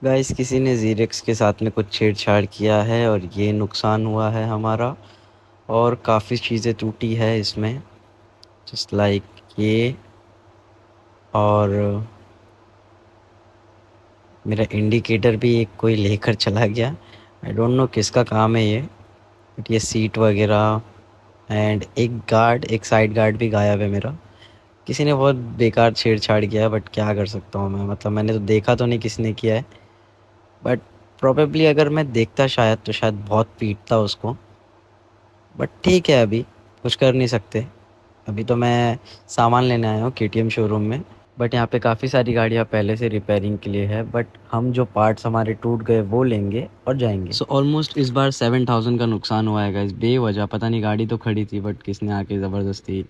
Guys किसी ने ज़ीरेक्स के साथ में कुछ छेड़छाड़ किया है और ये नुकसान हुआ है हमारा। और काफ़ी चीज़ें टूटी है इसमें, जस्ट लाइक ये। और मेरा इंडिकेटर भी एक कोई लेकर चला गया। आई डोंट नो किसका काम है ये, बट ये सीट वगैरह एंड एक साइड गार्ड भी गायब है मेरा। किसी ने बहुत बेकार छेड़छाड़ किया है, बट क्या कर सकता हूँ मैं। मतलब मैंने तो देखा तो नहीं किसने किया है, बट प्रोबेबली अगर मैं देखता शायद तो शायद बहुत पीटता उसको। बट ठीक है, अभी कुछ कर नहीं सकते। अभी तो मैं सामान लेने आया हूँ केटीएम शोरूम में। बट यहाँ पे काफ़ी सारी गाड़ियाँ पहले से रिपेयरिंग के लिए है, बट हम जो पार्ट्स हमारे टूट गए वो लेंगे और जाएंगे। सो ऑलमोस्ट इस बार 7,000 का नुकसान हुआ है गाइस, बेवजह। पता नहीं, गाड़ी तो खड़ी थी बट किसने आके ज़बरदस्ती,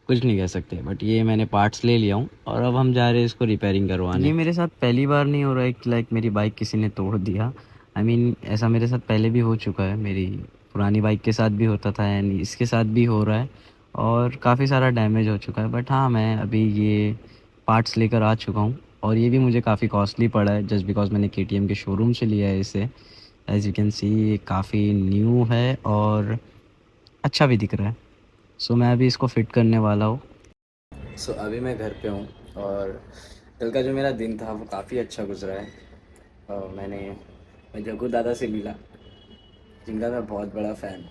कुछ नहीं कह सकते। बट ये मैंने पार्ट्स ले लिया हूँ और अब हम जा रहे हैं इसको रिपेयरिंग करवाने। ये मेरे साथ पहली बार नहीं हो रहा है कि लाइक मेरी बाइक किसी ने तोड़ दिया। आई मीन ऐसा मेरे साथ पहले भी हो चुका है, मेरी पुरानी बाइक के साथ भी होता था एंड इसके साथ भी हो रहा है और काफ़ी सारा डैमेज हो चुका है। बट हाँ, मैं अभी ये पार्ट्स लेकर आ चुका हूँ और ये भी मुझे काफ़ी कॉस्टली पड़ा है जस्ट बिकॉज मैंने केटीएम के शोरूम से लिया है इसे। एज यू कैन सी ये काफ़ी न्यू है और अच्छा भी दिख रहा है। सो मैं अभी इसको फिट करने वाला हूँ। सो अभी मैं घर पे हूँ और कल का जो मेरा दिन था वो काफ़ी अच्छा गुजरा है। मैं जग्गू दादा से मिला, जिनका मैं बहुत बड़ा फ़ैन,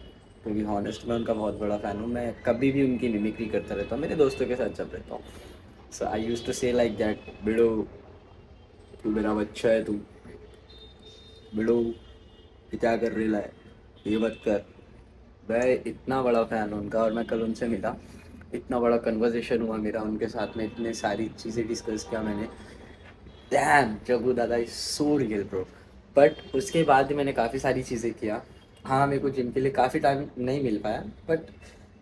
टू बी हॉनेस्ट मैं उनका बहुत बड़ा फ़ैन हूँ। मैं कभी भी उनकी मिमिक्री करता रहता हूँ, मेरे दोस्तों के साथ जब रहता हूँ। सो आई यूज़ टू से लाइक दैट, बिड़ो तू मेरा बच्चा है, तू बिड़ो ये क्या कर रही है, ये मत कर। मैं इतना बड़ा फ़ैन हूँ उनका और मैं कल उनसे मिला, इतना बड़ा कन्वर्सेशन हुआ मेरा उनके साथ में, इतने सारी चीज़ें डिस्कस किया मैंने। डैम, जग्गू दादा is so real bro. But उसके बाद भी मैंने काफ़ी सारी चीज़ें किया। हाँ, मेरे को जिम के लिए काफ़ी टाइम नहीं मिल पाया, बट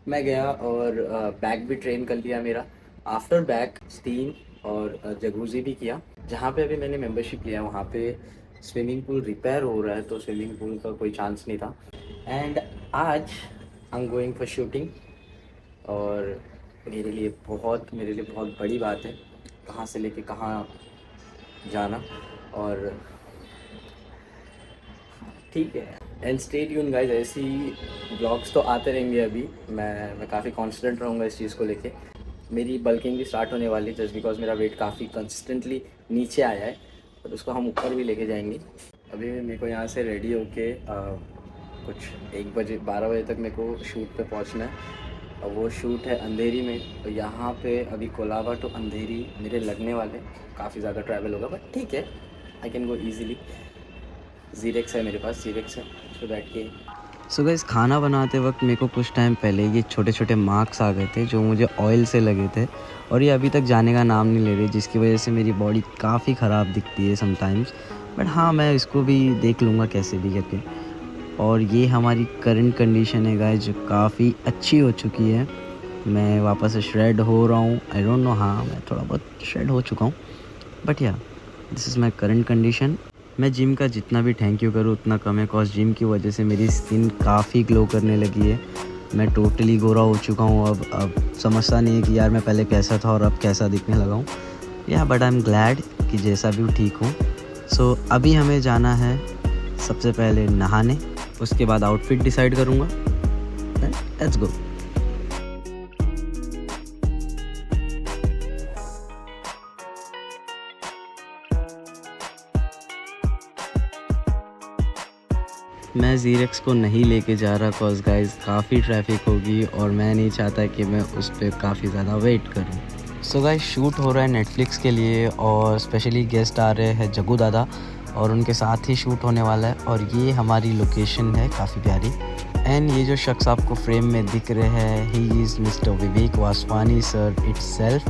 मैं गया और बैक भी ट्रेन कर लिया मेरा। आफ्टर बैक स्टीम और जगूजी भी किया। जहाँ पे अभी मैंने मेंबरशिप लिया वहाँ पे स्विमिंग पूल रिपेयर हो रहा है, तो स्विमिंग पूल का कोई चांस नहीं था। एंड आज I am going for shooting और मेरे लिए बहुत बड़ी बात है कहाँ से लेके कहाँ जाना। और ठीक है, एंड स्टे ट्यून गाइस, ऐसी ब्लॉग्स तो आते रहेंगे। अभी मैं काफ़ी कॉन्फिडेंट रहूँगा इस चीज़ को लेके। मेरी बल्किंग भी स्टार्ट होने वाली है जस्ट बिकॉज मेरा वेट काफ़ी कंसिस्टेंटली नीचे आया है, और उसको हम ऊपर भी लेके जाएंगे। अभी मेरे को यहाँ से रेडी होके कुछ 1 बजे 12 बजे तक मेरे को शूट पे पहुँचना है। और वो शूट है अंधेरी में, तो यहाँ पे अभी कोलाबा टू अंधेरी मेरे लगने वाले, काफ़ी ज़्यादा ट्रैवल होगा बट ठीक है, आई कैन गो ईज़िली। ज़ीरेक्स है मेरे पास, ज़ीरेक्स है, उस पर बैठ के। सो गाइस, खाना बनाते वक्त मेरे को कुछ टाइम पहले ये छोटे छोटे मार्क्स आ गए थे जो मुझे ऑयल से लगे थे, और ये अभी तक जाने का नाम नहीं ले रहे, जिसकी वजह से मेरी बॉडी काफ़ी ख़राब दिखती है समटाइम्स। बट हाँ, मैं इसको भी देख लूँगा कैसे भी करके। और ये हमारी करंट कंडीशन है गाइस, जो काफ़ी अच्छी हो चुकी है। मैं वापस से श्रेड हो रहा हूँ, आई डोंट नो। हाँ, मैं थोड़ा बहुत श्रेड हो चुका हूँ, बट या this is my current condition. मैं जिम का जितना भी थैंक यू करूँ उतना कम है, कॉज जिम की वजह से मेरी स्किन काफ़ी ग्लो करने लगी है। मैं टोटली गोरा हो चुका हूँ। अब समझता नहीं है कि यार मैं पहले कैसा था और अब कैसा दिखने लगा हूँ। या बट आई एम ग्लैड कि जैसा भी ठीक हूँ। सो अभी हमें जाना है सबसे पहले नहाने, उसके बाद आउटफिट डिसाइड करूँगा। Let's go. मैं ज़ीरेक्स को नहीं लेके जा रहा कॉज गाइज काफ़ी ट्रैफिक होगी और मैं नहीं चाहता कि मैं उस पर काफ़ी ज़्यादा वेट करूँ। सो गाइज, शूट हो रहा है नेटफ्लिक्स के लिए और स्पेशली गेस्ट आ रहे हैं जग्गू दादा, और उनके साथ ही शूट होने वाला है। और ये हमारी लोकेशन है काफ़ी प्यारी। एंड ये जो शख्स आपको फ्रेम में दिख रहे हैं, he is mister Vivek Vaswani sir itself,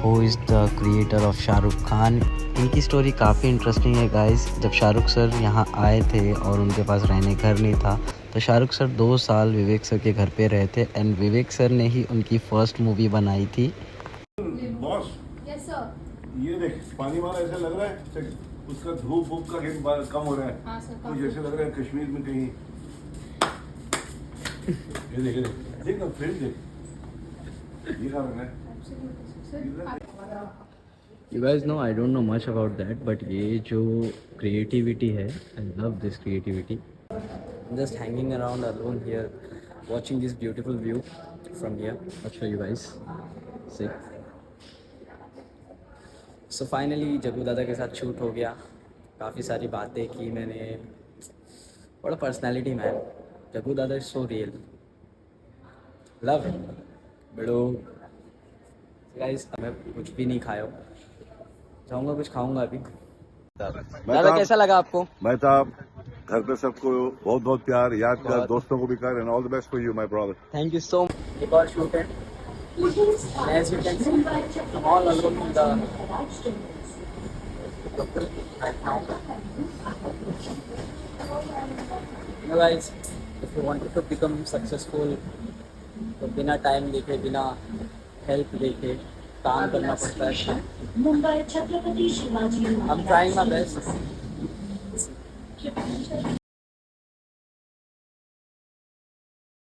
who is the creator of Shahrukh Khan. इनकी स्टोरी काफ़ी इंटरेस्टिंग है गाइस। जब शाहरुख सर यहाँ आए थे और उनके पास रहने घर नहीं था, तो शाहरुख सर 2 साल विवेक सर के घर पे रहे थे एंड विवेक सर ने ही उनकी फर्स्ट मूवी बनाई थी। बॉस, यस सर, ये देख पानी वाला ऐसा लग रहा है उसका धूप वूप का कम हो रहा है। हाँ सर, तो जैसे लग रहा है कश्मीर में कहीं। ये देख देख ना फ्रेंड, देख ये क्या रंग है। You guys know I don't know much about that, but ये जो creativity है, I love this creativity. I'm just hanging around alone here, watching this beautiful view from here. I'll show you guys. See. So finally Jaggu दादा के साथ shoot हो गया. काफ़ी सारी बातें की मैंने. What a personality, man. Jaggu दादा is so real. Love him. बड़ो. Guys, मैं कुछ भी नहीं खाया हूँ. जाऊँगा कुछ खाऊंगा अभी. दादा कैसा लगा आपको? मैं तो घर पे सबको बहुत बहुत प्यार याद कर, दोस्तों को भी कर, and all the best for you my brother. Thank you so much. एक और शूट है. As you can see, I'm all alone in the right now. You know guys, if you wanted to become successful, तो बिना time देखे, बिना help देखे काम करना पड़ता है. Mumbai Chhatrapati Shivaji I'm trying my best.